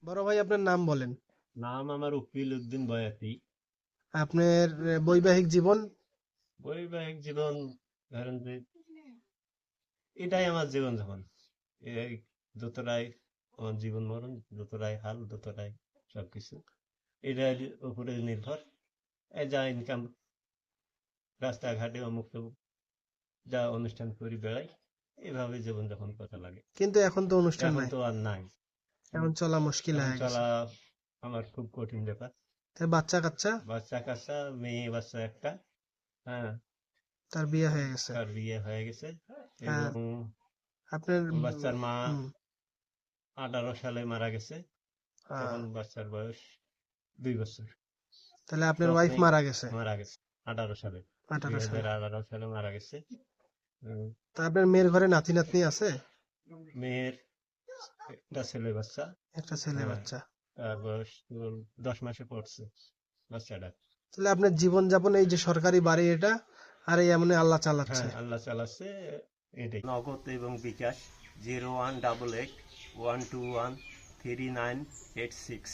বড় ভাই আপনার নাম বলেন। নাম আমার উকিল উদ্দিন বয়াতি। আপনার বৈবাহিক জীবন। বৈবাহিক জীবন ধরেন যে এটাই আমার জীবন যখন এই দোতরাই আমার জীবন মরণ, দোতরাই হাল, দোতরাই সবকিছু এটার উপরে নির্ভর। এই যা ইনকাম, রাস্তাঘাটে অমুক তমুক যা অনুষ্ঠান করি বেড়াই, এইভাবে জীবন যখন কথা লাগে। কিন্তু এখন তো অনুষ্ঠান এখন নাই। তো আর নাই। এখন চলা মুশকিল এখন হয়ে গেছে। চলা আমার খুব কঠিন ব্যাপার। তার বাচ্চা কাচ্চা। বাচ্চা কাচ্চা, মেয়ে বাচ্চা একটা। হ্যাঁ, তার বিয়ে হয়ে গেছে। তার বিয়ে হয়ে গেছে আহ, এবং আপনার বাচ্চার মা হুম, 18 সালে মারা গেছে। আহ, এখন বাচ্চার বয়স 2 বছর। তাহলে আপনার ওয়াইফ স্বপ্নেই মারা গেছে মারা গেছে 18 সালে। দুই 18 সালে। হাজার আঠারো সালে মারা গেছে। উম, তা আপনার মেয়ের ঘরে নাতি নাতনি আছে? মেয়ের একটা ছেলে বাচ্চা। একটা ছেলে হ্যাঁ, বাচ্চা। তার বয়স তোর 10 মাসে পড়ছে বাচ্চাটা। তাহলে আপনার জীবন যাপন এই যে সরকারি বাড়ি এটা আর এই এমনি আল্লাহ চালাচ্ছে। হ্যাঁ, আল্লাহ চালাচ্ছে। এটাই নগদ এবং বিকাশ 0188 121 3986।